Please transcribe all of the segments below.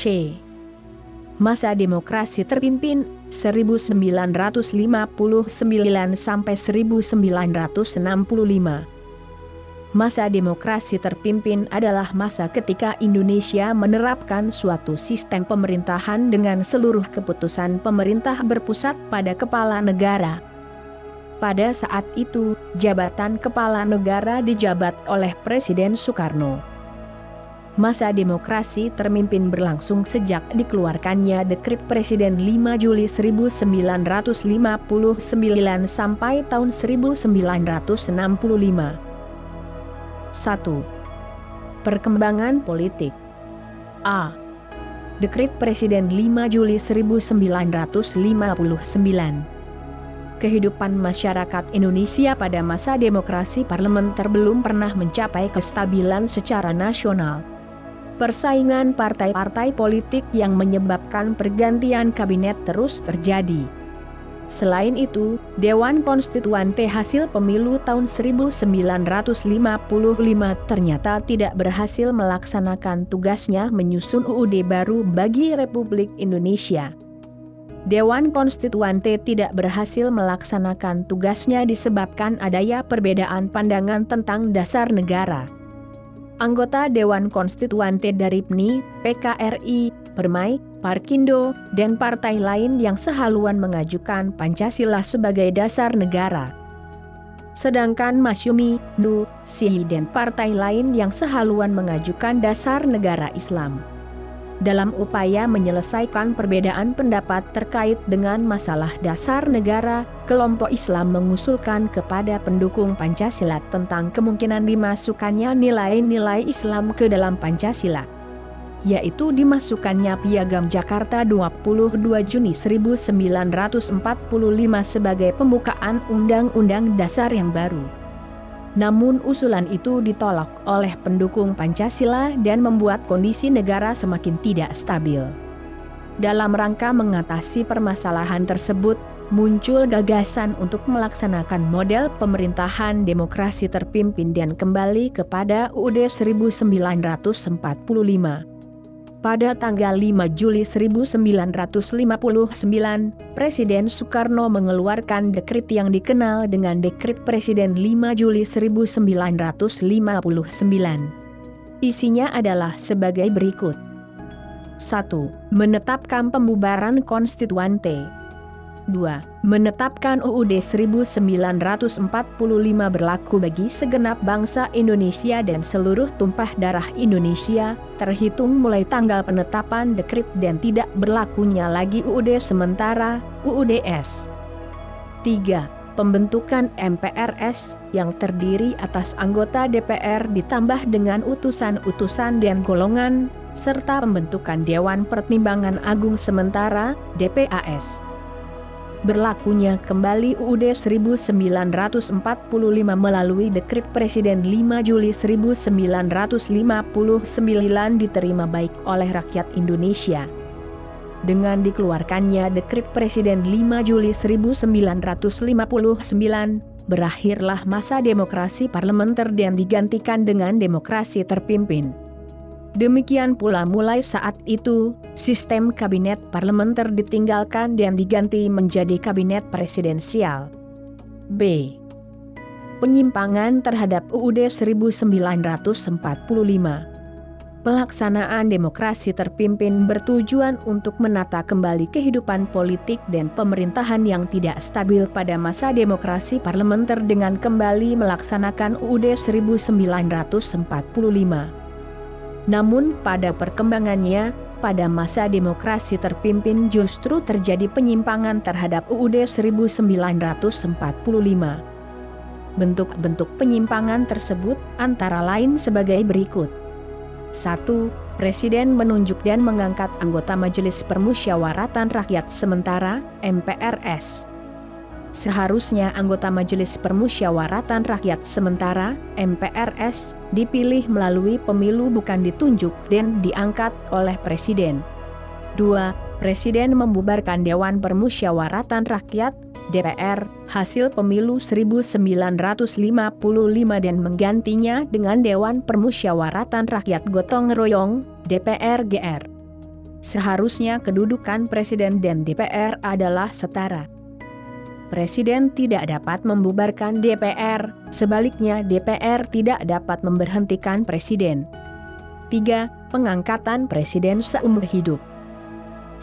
C. Masa demokrasi terpimpin 1959 sampai 1965. Masa demokrasi terpimpin adalah masa ketika Indonesia menerapkan suatu sistem pemerintahan dengan seluruh keputusan pemerintah berpusat pada kepala negara. Pada saat itu, jabatan kepala negara dijabat oleh Presiden Soekarno. Masa demokrasi terpimpin berlangsung sejak dikeluarkannya Dekret Presiden 5 Juli 1959 sampai tahun 1965. 1. Perkembangan politik. A. Dekret Presiden 5 Juli 1959. Kehidupan masyarakat Indonesia pada masa demokrasi parlementer belum pernah mencapai kestabilan secara nasional. Persaingan partai-partai politik yang menyebabkan pergantian kabinet terus terjadi. Selain itu, Dewan Konstituante hasil pemilu tahun 1955 ternyata tidak berhasil melaksanakan tugasnya menyusun UUD baru bagi Republik Indonesia. Dewan Konstituante tidak berhasil melaksanakan tugasnya disebabkan adanya perbedaan pandangan tentang dasar negara. Anggota Dewan Konstituante dari PNI, PKRI, Permai, Parkindo, dan partai lain yang sehaluan mengajukan Pancasila sebagai dasar negara. Sedangkan Masyumi, Nu, Si dan partai lain yang sehaluan mengajukan dasar negara Islam. Dalam upaya menyelesaikan perbedaan pendapat terkait dengan masalah dasar negara, kelompok Islam mengusulkan kepada pendukung Pancasila tentang kemungkinan dimasukkannya nilai-nilai Islam ke dalam Pancasila, yaitu dimasukkannya Piagam Jakarta 22 Juni 1945 sebagai pembukaan Undang-Undang Dasar yang baru. Namun usulan itu ditolak oleh pendukung Pancasila dan membuat kondisi negara semakin tidak stabil. Dalam rangka mengatasi permasalahan tersebut, muncul gagasan untuk melaksanakan model pemerintahan demokrasi terpimpin dan kembali kepada UUD 1945. Pada tanggal 5 Juli 1959, Presiden Soekarno mengeluarkan dekret yang dikenal dengan Dekret Presiden 5 Juli 1959. Isinya adalah sebagai berikut. 1. Menetapkan pembubaran konstituante. 2. Menetapkan UUD 1945 berlaku bagi segenap bangsa Indonesia dan seluruh tumpah darah Indonesia, terhitung mulai tanggal penetapan dekret dan tidak berlakunya lagi UUD sementara, UUDS. 3. Pembentukan MPRS, yang terdiri atas anggota DPR ditambah dengan utusan-utusan dan golongan, serta pembentukan Dewan Pertimbangan Agung Sementara, DPAS. Berlakunya kembali UUD 1945 melalui Dekret Presiden 5 Juli 1959 diterima baik oleh rakyat Indonesia. Dengan dikeluarkannya Dekret Presiden 5 Juli 1959, berakhirlah masa demokrasi parlementer dan digantikan dengan demokrasi terpimpin. Demikian pula mulai saat itu, sistem kabinet parlementer ditinggalkan dan diganti menjadi kabinet presidensial. B. Penyimpangan terhadap UUD 1945. Pelaksanaan demokrasi terpimpin bertujuan untuk menata kembali kehidupan politik dan pemerintahan yang tidak stabil pada masa demokrasi parlementer dengan kembali melaksanakan UUD 1945. Namun pada perkembangannya, pada masa demokrasi terpimpin justru terjadi penyimpangan terhadap UUD 1945. Bentuk-bentuk penyimpangan tersebut antara lain sebagai berikut. 1. Presiden menunjuk dan mengangkat anggota Majelis Permusyawaratan Rakyat Sementara, MPRS. Seharusnya anggota Majelis Permusyawaratan Rakyat Sementara, MPRS, dipilih melalui pemilu bukan ditunjuk dan diangkat oleh Presiden. 2. Presiden membubarkan Dewan Permusyawaratan Rakyat, DPR, hasil pemilu 1955 dan menggantinya dengan Dewan Permusyawaratan Rakyat Gotong Royong, DPR GR. Seharusnya kedudukan Presiden dan DPR adalah setara. Presiden tidak dapat membubarkan DPR, sebaliknya DPR tidak dapat memberhentikan Presiden. 3. Pengangkatan Presiden seumur hidup.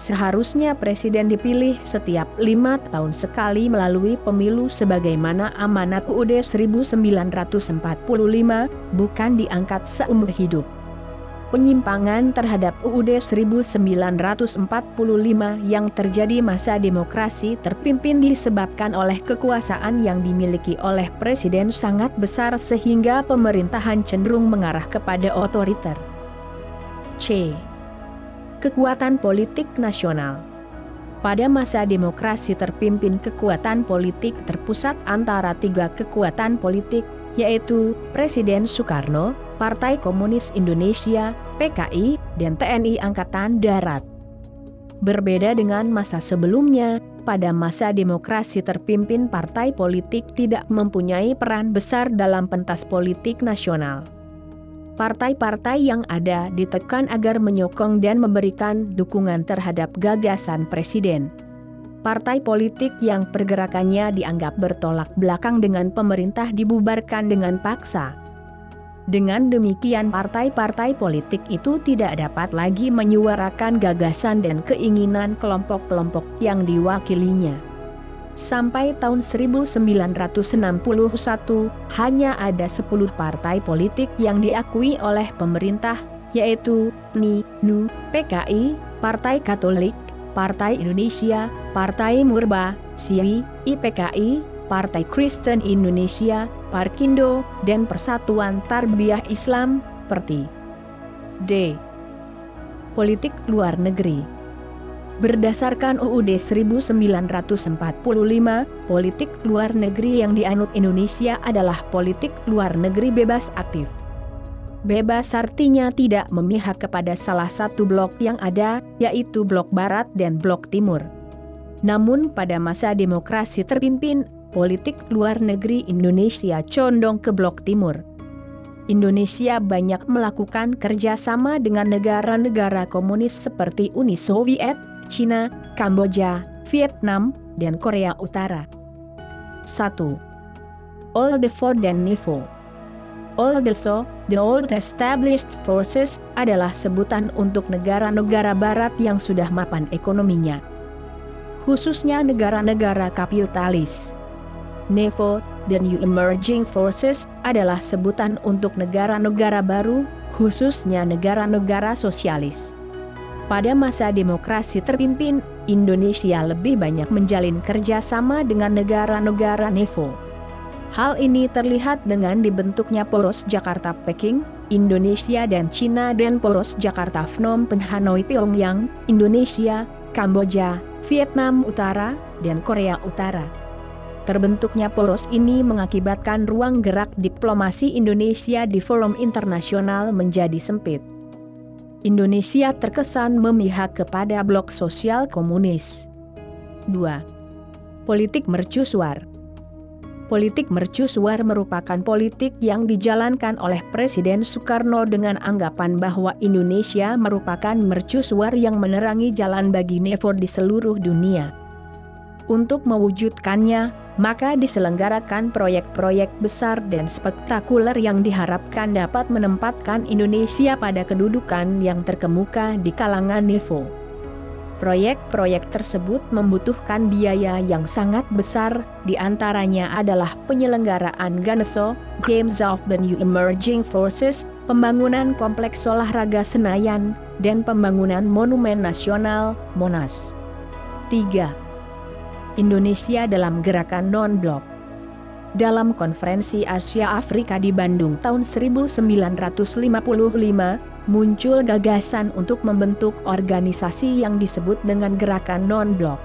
Seharusnya Presiden dipilih setiap 5 tahun sekali melalui pemilu sebagaimana amanat UUD 1945, bukan diangkat seumur hidup. Penyimpangan terhadap UUD 1945 yang terjadi masa demokrasi terpimpin disebabkan oleh kekuasaan yang dimiliki oleh Presiden sangat besar sehingga pemerintahan cenderung mengarah kepada otoriter. C. Kekuatan politik nasional. Pada masa demokrasi terpimpin kekuatan politik terpusat antara 3 kekuatan politik, yaitu Presiden Soekarno, Partai Komunis Indonesia, PKI, dan TNI Angkatan Darat. Berbeda dengan masa sebelumnya, pada masa demokrasi terpimpin partai politik tidak mempunyai peran besar dalam pentas politik nasional. Partai-partai yang ada ditekan agar menyokong dan memberikan dukungan terhadap gagasan Presiden. Partai politik yang pergerakannya dianggap bertolak belakang dengan pemerintah dibubarkan dengan paksa. Dengan demikian partai-partai politik itu tidak dapat lagi menyuarakan gagasan dan keinginan kelompok-kelompok yang diwakilinya. Sampai tahun 1961, hanya ada 10 partai politik yang diakui oleh pemerintah, yaitu PNI, NU, PKI, Partai Katolik, Partai Indonesia, Partai Murba, SIWI, IPKI, Partai Kristen Indonesia, Parkindo, dan Persatuan Tarbiyah Islam, PERTI. D. Politik luar negeri. Berdasarkan UUD 1945, politik luar negeri yang dianut Indonesia adalah politik luar negeri bebas aktif. Bebas artinya tidak memihak kepada salah satu blok yang ada, yaitu blok Barat dan blok Timur. Namun pada masa demokrasi terpimpin, politik luar negeri Indonesia condong ke blok Timur. Indonesia banyak melakukan kerjasama dengan negara-negara komunis seperti Uni Soviet, Cina, Kamboja, Vietnam, dan Korea Utara. 1. OLDEFO dan NEFO. OLDEFO, the Old Established Forces, adalah sebutan untuk negara-negara barat yang sudah mapan ekonominya, khususnya negara-negara kapitalis. NEFO, the New Emerging Forces, adalah sebutan untuk negara-negara baru, khususnya negara-negara sosialis. Pada masa demokrasi terpimpin, Indonesia lebih banyak menjalin kerjasama dengan negara-negara NEFO. Hal ini terlihat dengan dibentuknya poros Jakarta-Peking, Indonesia dan Cina, dan poros Jakarta Phnom Penh Hanoi Pyongyang, Indonesia, Kamboja, Vietnam Utara, dan Korea Utara. Terbentuknya poros ini mengakibatkan ruang gerak diplomasi Indonesia di forum internasional menjadi sempit. Indonesia terkesan memihak kepada blok sosial komunis. 2. Politik mercusuar. Politik mercusuar merupakan politik yang dijalankan oleh Presiden Soekarno dengan anggapan bahwa Indonesia merupakan mercusuar yang menerangi jalan bagi NEFO di seluruh dunia. Untuk mewujudkannya, maka diselenggarakan proyek-proyek besar dan spektakuler yang diharapkan dapat menempatkan Indonesia pada kedudukan yang terkemuka di kalangan NEFO. Proyek-proyek tersebut membutuhkan biaya yang sangat besar, di antaranya adalah penyelenggaraan GANEFO, Games of the New Emerging Forces, pembangunan kompleks olahraga Senayan, dan pembangunan Monumen Nasional, Monas. 3. Indonesia dalam gerakan non-blok. Dalam konferensi Asia Afrika di Bandung tahun 1955, muncul gagasan untuk membentuk organisasi yang disebut dengan gerakan non-blok.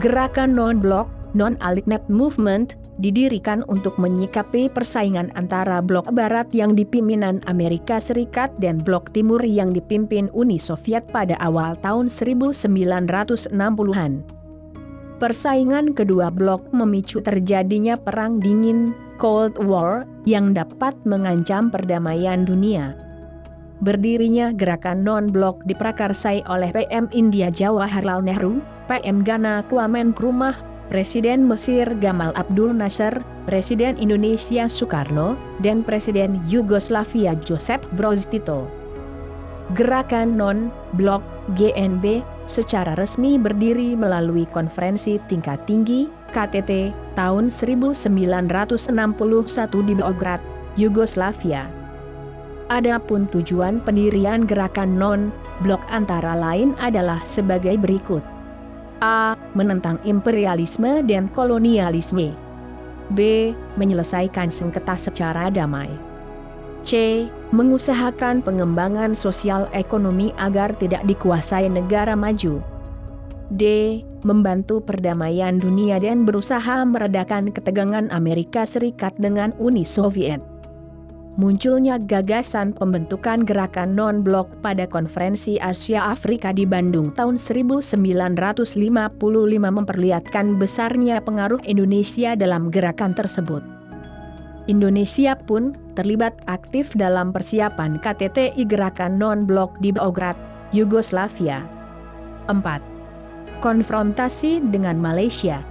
Gerakan non-blok, Non-Aligned Movement, didirikan untuk menyikapi persaingan antara blok barat yang dipimpin Amerika Serikat dan blok timur yang dipimpin Uni Soviet pada awal tahun 1960-an. Persaingan kedua blok memicu terjadinya Perang Dingin, Cold War, yang dapat mengancam perdamaian dunia. Berdirinya gerakan non-blok diprakarsai oleh PM India Jawaharlal Nehru, PM Ghana Kwame Nkrumah, Presiden Mesir Gamal Abdul Nasser, Presiden Indonesia Soekarno, dan Presiden Yugoslavia Joseph Broz Tito. Gerakan non-blok GNB secara resmi berdiri melalui Konferensi Tingkat Tinggi KTT tahun 1961 di Beograd, Yugoslavia. Adapun tujuan pendirian gerakan non-blok antara lain adalah sebagai berikut. A. Menentang imperialisme dan kolonialisme. B. Menyelesaikan sengketa secara damai. C. Mengusahakan pengembangan sosial ekonomi agar tidak dikuasai negara maju. D. Membantu perdamaian dunia dan berusaha meredakan ketegangan Amerika Serikat dengan Uni Soviet. Munculnya gagasan pembentukan gerakan non-blok pada Konferensi Asia Afrika di Bandung tahun 1955 memperlihatkan besarnya pengaruh Indonesia dalam gerakan tersebut. Indonesia pun terlibat aktif dalam persiapan KTTI gerakan non-blok di Beograd, Yugoslavia. 4. Konfrontasi dengan Malaysia.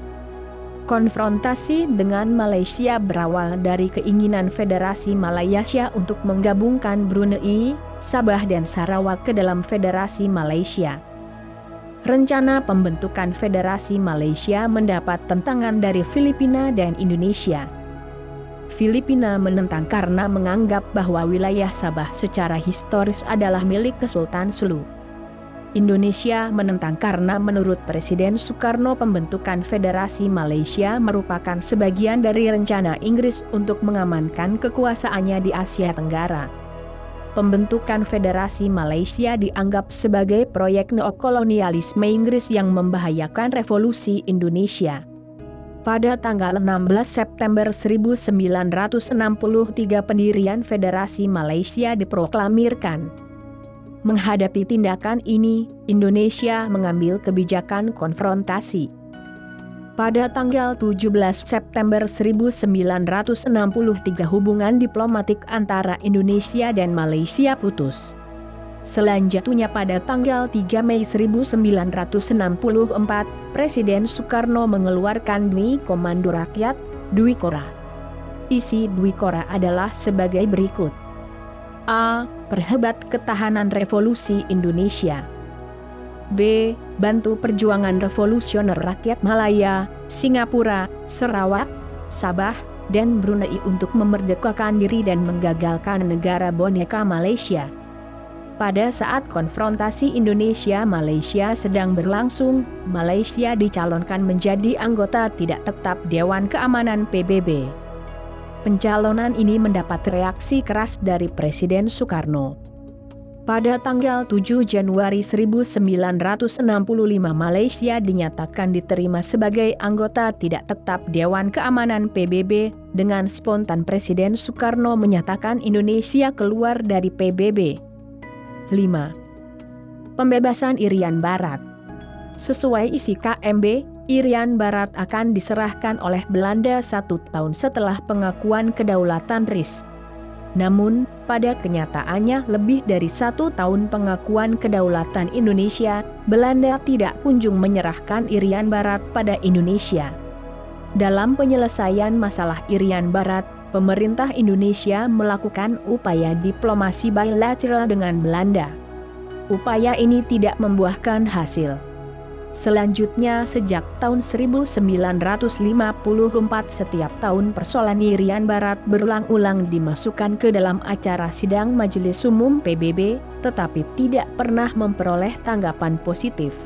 Konfrontasi dengan Malaysia berawal dari keinginan Federasi Malaysia untuk menggabungkan Brunei, Sabah dan Sarawak ke dalam Federasi Malaysia. Rencana pembentukan Federasi Malaysia mendapat tentangan dari Filipina dan Indonesia. Filipina menentang karena menganggap bahwa wilayah Sabah secara historis adalah milik Kesultanan Sulu. Indonesia menentang karena menurut Presiden Soekarno pembentukan Federasi Malaysia merupakan sebagian dari rencana Inggris untuk mengamankan kekuasaannya di Asia Tenggara. Pembentukan Federasi Malaysia dianggap sebagai proyek neokolonialisme Inggris yang membahayakan revolusi Indonesia. Pada tanggal 16 September 1963 pendirian Federasi Malaysia diproklamirkan. Menghadapi tindakan ini, Indonesia mengambil kebijakan konfrontasi. Pada tanggal 17 September 1963 hubungan diplomatik antara Indonesia dan Malaysia putus. Selanjutnya pada tanggal 3 Mei 1964, Presiden Soekarno mengeluarkan Dwi Komando Rakyat, Dwikora. Isi Dwikora adalah sebagai berikut. A. Perhebat ketahanan revolusi Indonesia. B. Bantu perjuangan revolusioner rakyat Malaya, Singapura, Sarawak, Sabah, dan Brunei untuk memerdekakan diri dan menggagalkan negara boneka Malaysia. Pada saat konfrontasi Indonesia-Malaysia sedang berlangsung, Malaysia dicalonkan menjadi anggota tidak tetap Dewan Keamanan PBB. Pencalonan ini mendapat reaksi keras dari Presiden Soekarno. Pada tanggal 7 Januari 1965 Malaysia dinyatakan diterima sebagai anggota tidak tetap Dewan Keamanan PBB, dengan spontan Presiden Soekarno menyatakan Indonesia keluar dari PBB. 5. Pembebasan Irian Barat. Sesuai isi KMB, Irian Barat akan diserahkan oleh Belanda 1 tahun setelah pengakuan kedaulatan RIS. Namun, pada kenyataannya lebih dari 1 tahun pengakuan kedaulatan Indonesia, Belanda tidak kunjung menyerahkan Irian Barat pada Indonesia. Dalam penyelesaian masalah Irian Barat, pemerintah Indonesia melakukan upaya diplomasi bilateral dengan Belanda. Upaya ini tidak membuahkan hasil. Selanjutnya sejak tahun 1954 setiap tahun persoalan Irian Barat berulang-ulang dimasukkan ke dalam acara sidang Majelis Umum PBB, tetapi tidak pernah memperoleh tanggapan positif.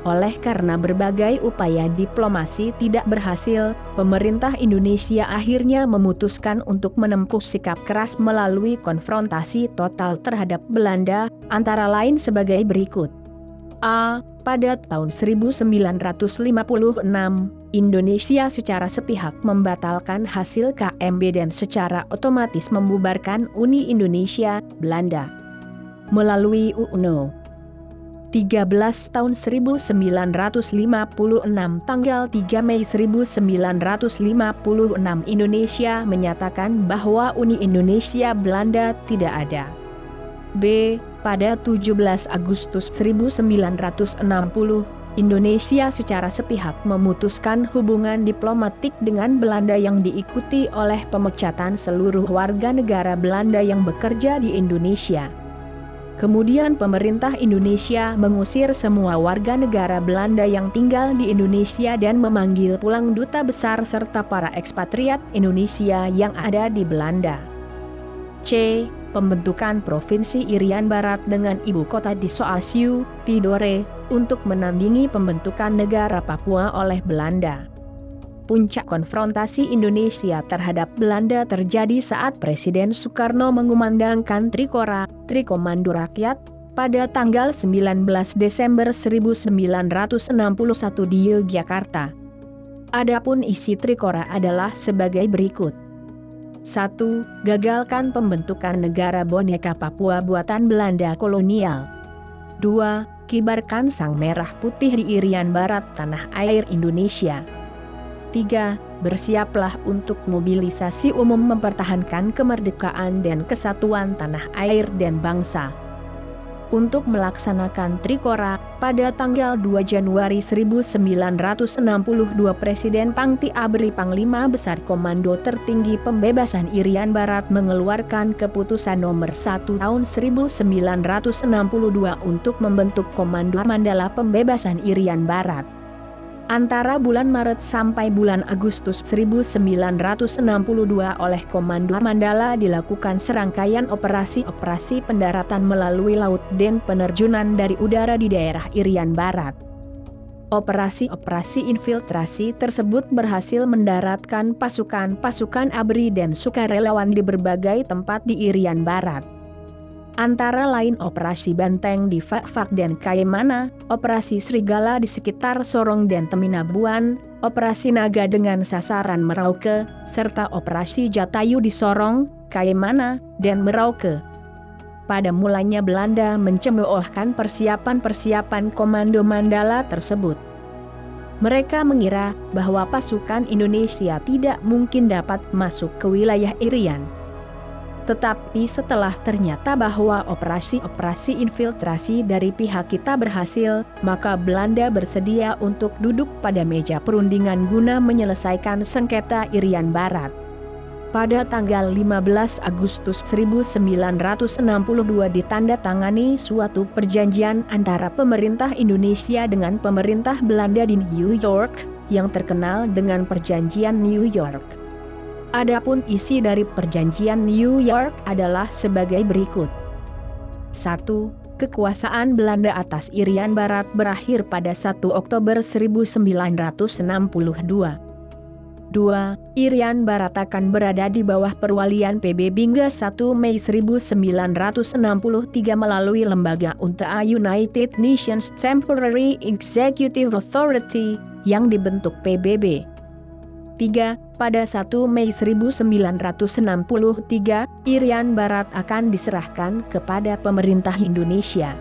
Oleh karena berbagai upaya diplomasi tidak berhasil, pemerintah Indonesia akhirnya memutuskan untuk menempuh sikap keras melalui konfrontasi total terhadap Belanda, antara lain sebagai berikut. A. Pada tahun 1956, Indonesia secara sepihak membatalkan hasil KMB dan secara otomatis membubarkan Uni Indonesia, Belanda. Melalui UNO 13 tahun 1956 tanggal 3 Mei 1956 Indonesia menyatakan bahwa Uni Indonesia Belanda tidak ada. B. Pada 17 Agustus 1960, Indonesia secara sepihak memutuskan hubungan diplomatik dengan Belanda yang diikuti oleh pemecatan seluruh warga negara Belanda yang bekerja di Indonesia. Kemudian pemerintah Indonesia mengusir semua warga negara Belanda yang tinggal di Indonesia dan memanggil pulang duta besar serta para ekspatriat Indonesia yang ada di Belanda. C. Pembentukan Provinsi Irian Barat dengan ibu kota di Soaciu, Tidore, untuk menandingi pembentukan negara Papua oleh Belanda. Puncak konfrontasi Indonesia terhadap Belanda terjadi saat Presiden Soekarno mengumandangkan Trikora, Trikomando Rakyat, pada tanggal 19 Desember 1961 di Yogyakarta. Adapun isi Trikora adalah sebagai berikut. 1. Gagalkan pembentukan negara boneka Papua buatan Belanda kolonial. 2. Kibarkan sang merah putih di Irian Barat tanah air Indonesia. 3. Bersiaplah untuk mobilisasi umum mempertahankan kemerdekaan dan kesatuan tanah air dan bangsa. Untuk melaksanakan Trikora, pada tanggal 2 Januari 1962 Presiden Pangti Abri Panglima Besar Komando Tertinggi Pembebasan Irian Barat mengeluarkan keputusan nomor 1 tahun 1962 untuk membentuk Komando Mandala Pembebasan Irian Barat. Antara bulan Maret sampai bulan Agustus 1962 oleh Komando Mandala dilakukan serangkaian operasi-operasi pendaratan melalui laut dan penerjunan dari udara di daerah Irian Barat. Operasi-operasi infiltrasi tersebut berhasil mendaratkan pasukan-pasukan ABRI dan sukarelawan di berbagai tempat di Irian Barat. Antara lain Operasi Banteng di Fak-Fak dan Kayamana, Operasi Serigala di sekitar Sorong dan Teminabuan, Operasi Naga dengan sasaran Merauke, serta Operasi Jatayu di Sorong, Kayamana, dan Merauke. Pada mulanya Belanda mencemoohkan persiapan-persiapan Komando Mandala tersebut. Mereka mengira bahwa pasukan Indonesia tidak mungkin dapat masuk ke wilayah Irian. Tetapi setelah ternyata bahwa operasi-operasi infiltrasi dari pihak kita berhasil, maka Belanda bersedia untuk duduk pada meja perundingan guna menyelesaikan sengketa Irian Barat. Pada tanggal 15 Agustus 1962 ditandatangani suatu perjanjian antara pemerintah Indonesia dengan pemerintah Belanda di New York, yang terkenal dengan Perjanjian New York. Adapun isi dari Perjanjian New York adalah sebagai berikut. 1. Kekuasaan Belanda atas Irian Barat berakhir pada 1 Oktober 1962. 2. Irian Barat akan berada di bawah perwalian PBB hingga 1 Mei 1963 melalui lembaga UNTA United Nations Temporary Executive Authority yang dibentuk PBB. 3. Pada 1 Mei 1963, Irian Barat akan diserahkan kepada pemerintah Indonesia.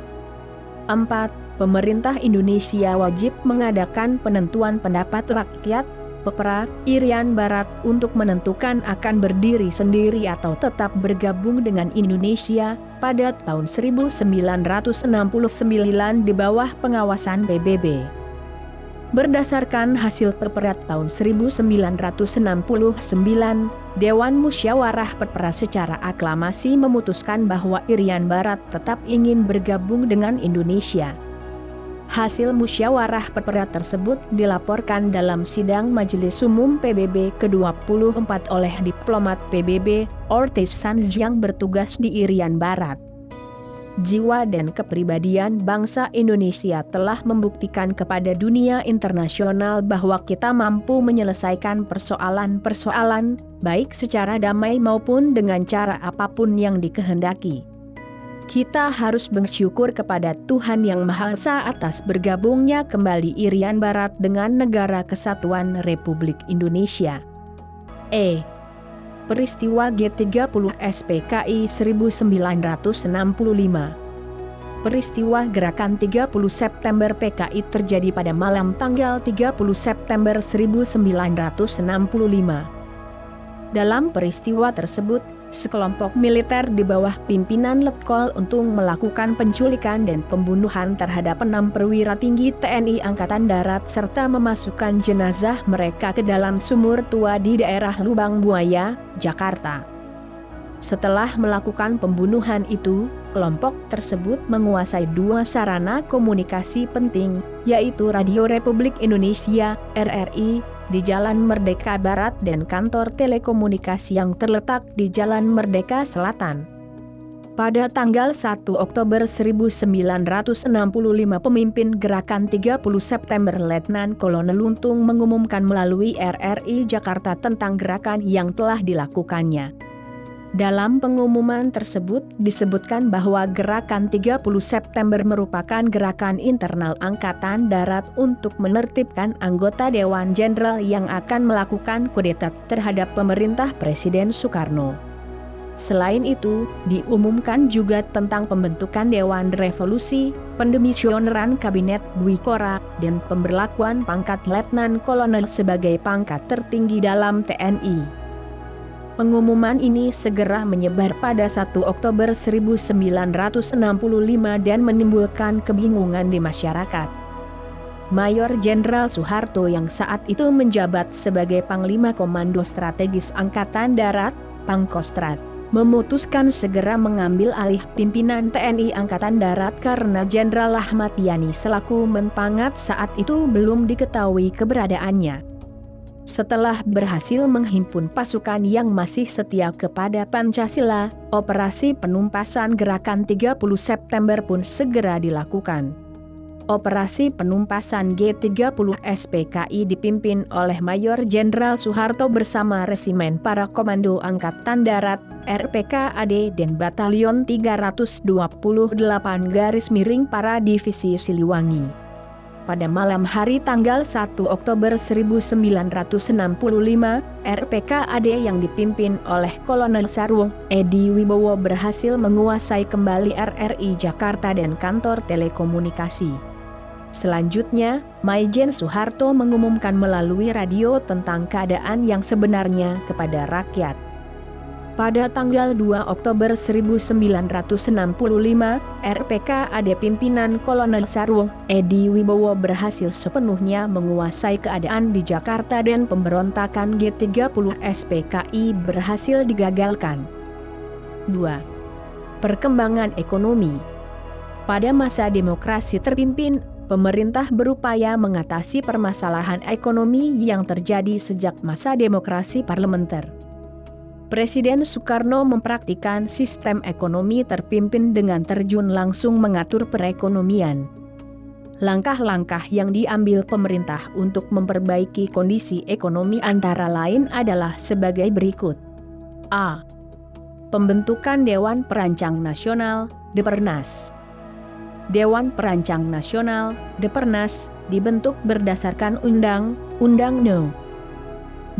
4. Pemerintah Indonesia wajib mengadakan penentuan pendapat rakyat, PEPRA, Irian Barat untuk menentukan akan berdiri sendiri atau tetap bergabung dengan Indonesia pada tahun 1969 di bawah pengawasan PBB. Berdasarkan hasil PEPRA tahun 1969, Dewan Musyawarah PEPRA secara aklamasi memutuskan bahwa Irian Barat tetap ingin bergabung dengan Indonesia. Hasil musyawarah PEPRA tersebut dilaporkan dalam sidang Majelis Umum PBB ke-24 oleh diplomat PBB, Ortiz Sanz yang bertugas di Irian Barat. Jiwa dan kepribadian bangsa Indonesia telah membuktikan kepada dunia internasional bahwa kita mampu menyelesaikan persoalan-persoalan, baik secara damai maupun dengan cara apapun yang dikehendaki. Kita harus bersyukur kepada Tuhan Yang Maha Esa atas bergabungnya kembali Irian Barat dengan Negara Kesatuan Republik Indonesia. Peristiwa G30 SPKI 1965. Peristiwa Gerakan 30 September PKI terjadi pada malam tanggal 30 September 1965. Dalam peristiwa tersebut, sekelompok militer di bawah pimpinan Letkol Untung melakukan penculikan dan pembunuhan terhadap 6 perwira tinggi TNI Angkatan Darat serta memasukkan jenazah mereka ke dalam sumur tua di daerah Lubang Buaya, Jakarta. Setelah melakukan pembunuhan itu, kelompok tersebut menguasai 2 sarana komunikasi penting, yaitu Radio Republik Indonesia, RRI, di Jalan Merdeka Barat dan kantor telekomunikasi yang terletak di Jalan Merdeka Selatan. Pada tanggal 1 Oktober 1965 pemimpin Gerakan 30 September Letnan Kolonel Untung mengumumkan melalui RRI Jakarta tentang gerakan yang telah dilakukannya. Dalam pengumuman tersebut disebutkan bahwa Gerakan 30 September merupakan gerakan internal Angkatan Darat untuk menertibkan anggota Dewan Jenderal yang akan melakukan kudeta terhadap pemerintah Presiden Soekarno. Selain itu, diumumkan juga tentang pembentukan Dewan Revolusi, pendemisioneran Kabinet Dwi Kora, dan pemberlakuan pangkat Letnan Kolonel sebagai pangkat tertinggi dalam TNI. Pengumuman ini segera menyebar pada 1 Oktober 1965 dan menimbulkan kebingungan di masyarakat. Mayor Jenderal Soeharto yang saat itu menjabat sebagai Panglima Komando Strategis Angkatan Darat, Pangkostrat, memutuskan segera mengambil alih pimpinan TNI Angkatan Darat karena Jenderal Ahmad Yani selaku Menpangat saat itu belum diketahui keberadaannya. Setelah berhasil menghimpun pasukan yang masih setia kepada Pancasila, operasi penumpasan Gerakan 30 September pun segera dilakukan. Operasi penumpasan G30 SPKI dipimpin oleh Mayor Jenderal Soeharto bersama Resimen Para Komando Angkatan Darat, RPKAD dan Batalion 328 Para Divisi Siliwangi. Pada malam hari tanggal 1 Oktober 1965, RPKAD yang dipimpin oleh Kolonel Sarwo Edi Wibowo berhasil menguasai kembali RRI Jakarta dan kantor telekomunikasi. Selanjutnya, Maijen Soeharto mengumumkan melalui radio tentang keadaan yang sebenarnya kepada rakyat. Pada tanggal 2 Oktober 1965, RPKAD pimpinan Kolonel Sarwo Edi Wibowo berhasil sepenuhnya menguasai keadaan di Jakarta dan pemberontakan G30 SPKI berhasil digagalkan. 2. Perkembangan ekonomi. Pada masa demokrasi terpimpin, pemerintah berupaya mengatasi permasalahan ekonomi yang terjadi sejak masa demokrasi parlementer. Presiden Soekarno mempraktikkan sistem ekonomi terpimpin dengan terjun langsung mengatur perekonomian. Langkah-langkah yang diambil pemerintah untuk memperbaiki kondisi ekonomi antara lain adalah sebagai berikut. A. Pembentukan Dewan Perancang Nasional, Depernas. Dewan Perancang Nasional, Depernas, dibentuk berdasarkan Undang-Undang No.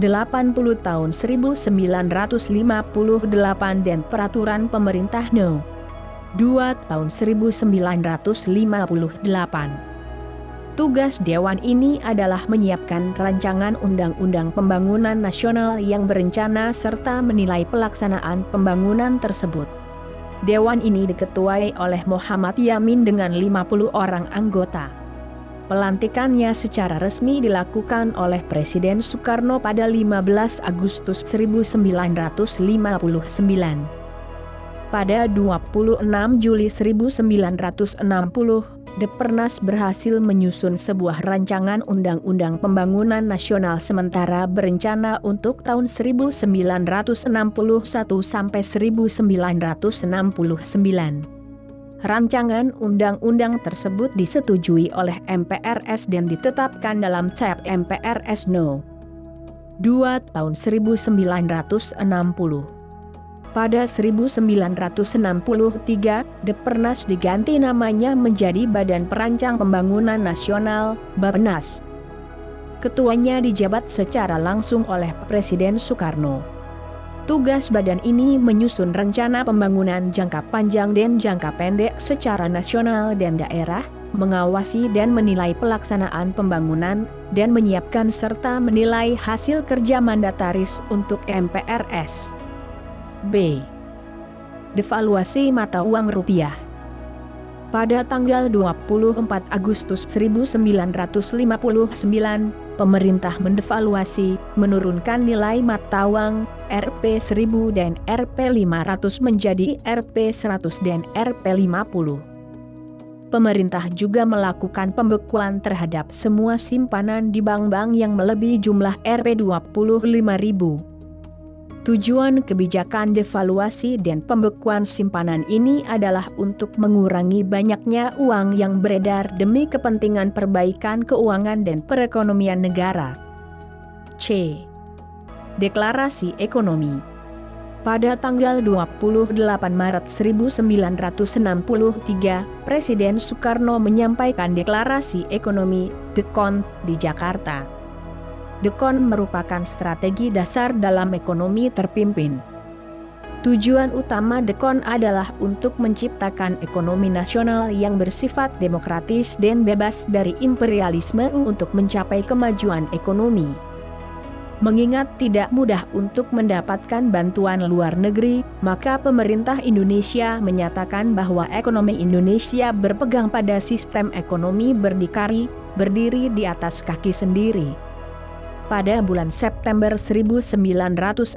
80 tahun 1958 dan Peraturan Pemerintah No. 2 tahun 1958. Tugas Dewan ini adalah menyiapkan rancangan undang-undang pembangunan nasional yang berencana serta menilai pelaksanaan pembangunan tersebut. Dewan ini diketuai oleh Muhammad Yamin dengan 50 orang anggota. Pelantikannya secara resmi dilakukan oleh Presiden Soekarno pada 15 Agustus 1959. Pada 26 Juli 1960, Depernas berhasil menyusun sebuah rancangan Undang-Undang Pembangunan Nasional sementara berencana untuk tahun 1961 sampai 1969. Rancangan undang-undang tersebut disetujui oleh MPRS dan ditetapkan dalam CAP MPRS No. 2 tahun 1960. Pada 1963, Depernas diganti namanya menjadi Badan Perancang Pembangunan Nasional, Bappenas. Ketuanya dijabat secara langsung oleh Presiden Soekarno. Tugas badan ini menyusun rencana pembangunan jangka panjang dan jangka pendek secara nasional dan daerah, mengawasi dan menilai pelaksanaan pembangunan, dan menyiapkan serta menilai hasil kerja mandataris untuk MPRS. B. Devaluasi mata uang rupiah. Pada tanggal 24 Agustus 1959, pemerintah mendevaluasi, menurunkan nilai mata uang Rp1000 dan Rp500 menjadi Rp100 dan Rp50. Pemerintah juga melakukan pembekuan terhadap semua simpanan di bank-bank yang melebihi jumlah Rp25.000. Tujuan kebijakan devaluasi dan pembekuan simpanan ini adalah untuk mengurangi banyaknya uang yang beredar demi kepentingan perbaikan keuangan dan perekonomian negara. C. Deklarasi Ekonomi. Pada tanggal 28 Maret 1963, Presiden Soekarno menyampaikan Deklarasi Ekonomi (DEKON) di Jakarta. DEKON merupakan strategi dasar dalam ekonomi terpimpin. Tujuan utama DEKON adalah untuk menciptakan ekonomi nasional yang bersifat demokratis dan bebas dari imperialisme untuk mencapai kemajuan ekonomi. Mengingat tidak mudah untuk mendapatkan bantuan luar negeri, maka pemerintah Indonesia menyatakan bahwa ekonomi Indonesia berpegang pada sistem ekonomi berdikari, berdiri di atas kaki sendiri. Pada bulan September 1963,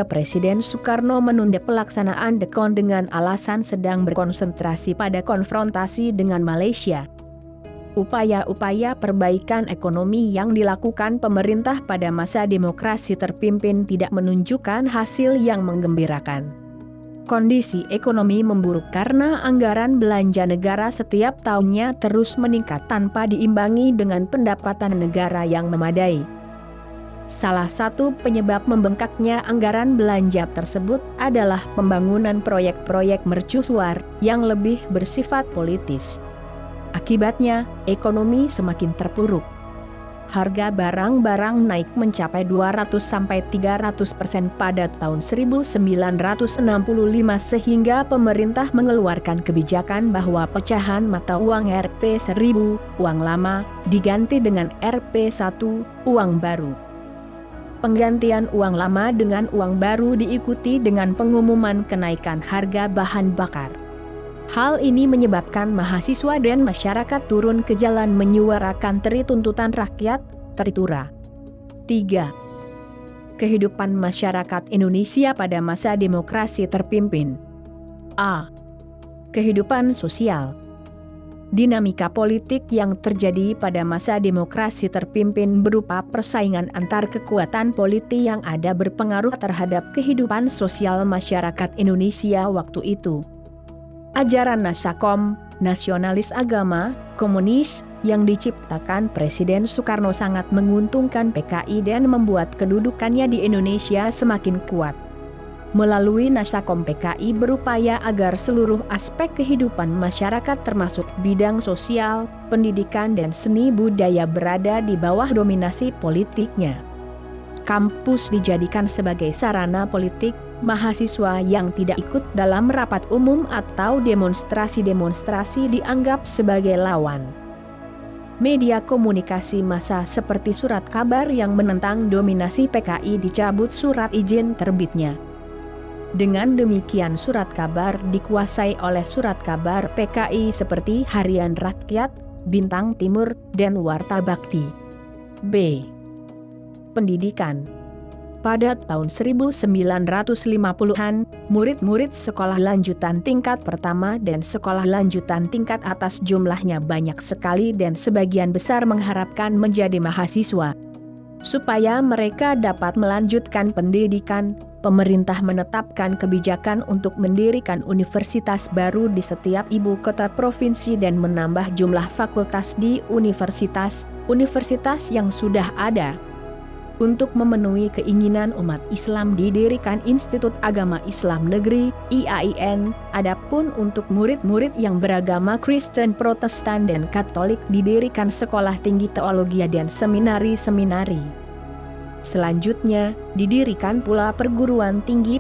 Presiden Soekarno menunda pelaksanaan DEKON dengan alasan sedang berkonsentrasi pada konfrontasi dengan Malaysia. Upaya-upaya perbaikan ekonomi yang dilakukan pemerintah pada masa demokrasi terpimpin tidak menunjukkan hasil yang menggembirakan. Kondisi ekonomi memburuk karena anggaran belanja negara setiap tahunnya terus meningkat tanpa diimbangi dengan pendapatan negara yang memadai. Salah satu penyebab membengkaknya anggaran belanja tersebut adalah pembangunan proyek-proyek mercusuar yang lebih bersifat politis. Akibatnya, ekonomi semakin terpuruk. Harga barang-barang naik mencapai 200-300% pada tahun 1965 sehingga pemerintah mengeluarkan kebijakan bahwa pecahan mata uang Rp1000, uang lama, diganti dengan Rp1, uang baru. Penggantian uang lama dengan uang baru diikuti dengan pengumuman kenaikan harga bahan bakar. Hal ini menyebabkan mahasiswa dan masyarakat turun ke jalan menyuarakan tuntutan rakyat, teritura. 3. Kehidupan masyarakat Indonesia pada masa demokrasi terpimpin. A. Kehidupan sosial. Dinamika politik yang terjadi pada masa demokrasi terpimpin berupa persaingan antar kekuatan politik yang ada berpengaruh terhadap kehidupan sosial masyarakat Indonesia waktu itu. Ajaran Nasakom, nasionalis agama, komunis, yang diciptakan Presiden Soekarno sangat menguntungkan PKI dan membuat kedudukannya di Indonesia semakin kuat. Melalui Nasakom PKI berupaya agar seluruh aspek kehidupan masyarakat termasuk bidang sosial, pendidikan dan seni budaya berada di bawah dominasi politiknya. Kampus dijadikan sebagai sarana politik, mahasiswa yang tidak ikut dalam rapat umum atau demonstrasi-demonstrasi dianggap sebagai lawan. Media komunikasi massa seperti surat kabar yang menentang dominasi PKI dicabut surat izin terbitnya. Dengan demikian surat kabar dikuasai oleh surat kabar PKI seperti Harian Rakyat, Bintang Timur, dan Warta Bakti. B. Pendidikan. Pada tahun 1950-an, murid-murid sekolah lanjutan tingkat pertama dan sekolah lanjutan tingkat atas jumlahnya banyak sekali dan sebagian besar mengharapkan menjadi mahasiswa. Supaya mereka dapat melanjutkan pendidikan, pemerintah menetapkan kebijakan untuk mendirikan universitas baru di setiap ibu kota provinsi dan menambah jumlah fakultas di universitas yang sudah ada. Untuk memenuhi keinginan umat Islam didirikan Institut Agama Islam Negeri, IAIN, adapun untuk murid-murid yang beragama Kristen, Protestan dan Katolik didirikan Sekolah Tinggi Teologi dan seminari-seminari. Selanjutnya, didirikan pula perguruan tinggi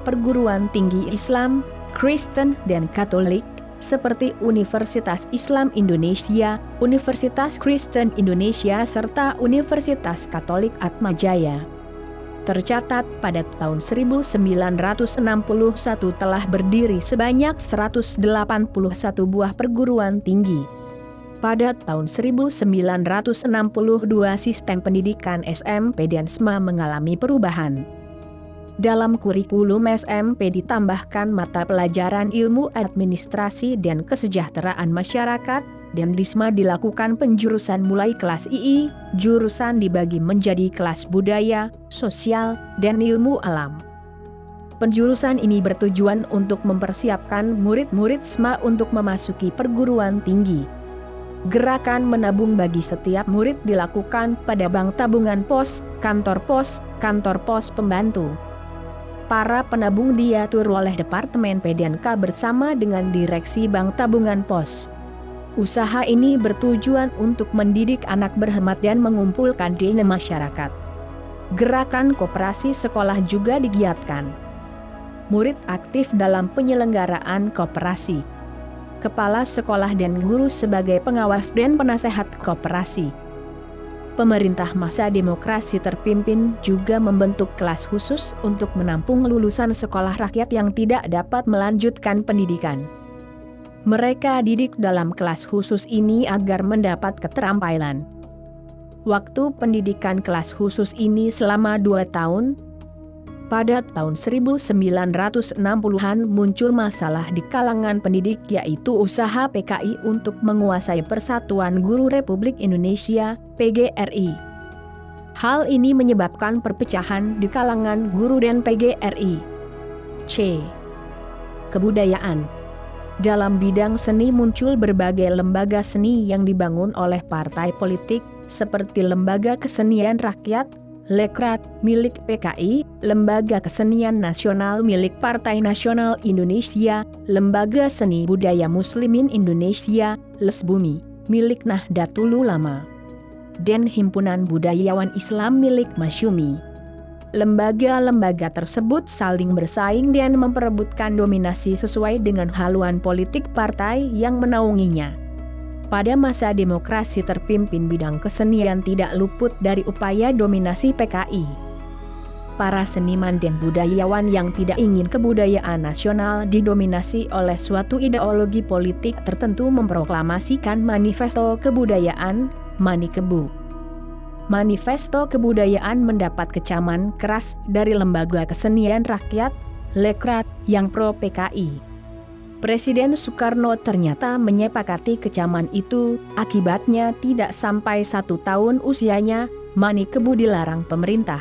Islam, Kristen dan Katolik, seperti Universitas Islam Indonesia, Universitas Kristen Indonesia serta Universitas Katolik Atmajaya. Tercatat pada tahun 1961 telah berdiri sebanyak 181 buah perguruan tinggi. Pada tahun 1962 sistem pendidikan SMP dan SMA mengalami perubahan. Dalam kurikulum SMP ditambahkan mata pelajaran ilmu administrasi dan kesejahteraan masyarakat, dan di SMA dilakukan penjurusan mulai kelas II, jurusan dibagi menjadi kelas budaya, sosial, dan ilmu alam. Penjurusan ini bertujuan untuk mempersiapkan murid-murid SMA untuk memasuki perguruan tinggi. Gerakan menabung bagi setiap murid dilakukan pada bank tabungan pos, kantor pos pembantu. Para penabung diatur oleh Departemen PDNK bersama dengan Direksi Bank Tabungan Pos. Usaha ini bertujuan untuk mendidik anak berhemat dan mengumpulkan dana masyarakat. Gerakan koperasi sekolah juga digiatkan. Murid aktif dalam penyelenggaraan koperasi. Kepala sekolah dan guru sebagai pengawas dan penasehat koperasi. Pemerintah masa demokrasi terpimpin juga membentuk kelas khusus untuk menampung lulusan sekolah rakyat yang tidak dapat melanjutkan pendidikan. Mereka didik dalam kelas khusus ini agar mendapat keterampilan. Waktu pendidikan kelas khusus ini selama 2 tahun. Pada tahun 1960-an muncul masalah di kalangan pendidik, yaitu usaha PKI untuk menguasai Persatuan Guru Republik Indonesia, PGRI. Hal ini menyebabkan perpecahan di kalangan guru dan PGRI. C. Kebudayaan. Dalam bidang seni muncul berbagai lembaga seni yang dibangun oleh partai politik, seperti Lembaga Kesenian Rakyat, Lekrat, milik PKI, Lembaga Kesenian Nasional milik Partai Nasional Indonesia, Lembaga Seni Budaya Muslimin Indonesia, Lesbumi, milik Nahdlatul Ulama, dan Himpunan Budayawan Islam milik Masyumi. Lembaga-lembaga tersebut saling bersaing dan memperebutkan dominasi sesuai dengan haluan politik partai yang menaunginya. Pada masa demokrasi terpimpin bidang kesenian tidak luput dari upaya dominasi PKI. Para seniman dan budayawan yang tidak ingin kebudayaan nasional didominasi oleh suatu ideologi politik tertentu memproklamasikan Manifesto Kebudayaan, Manikebu. Manifesto Kebudayaan mendapat kecaman keras dari Lembaga Kesenian Rakyat, Lekrat, yang pro-PKI. Presiden Soekarno ternyata menyepakati kecaman itu, akibatnya tidak sampai 1 tahun usianya, Manikebu dilarang pemerintah.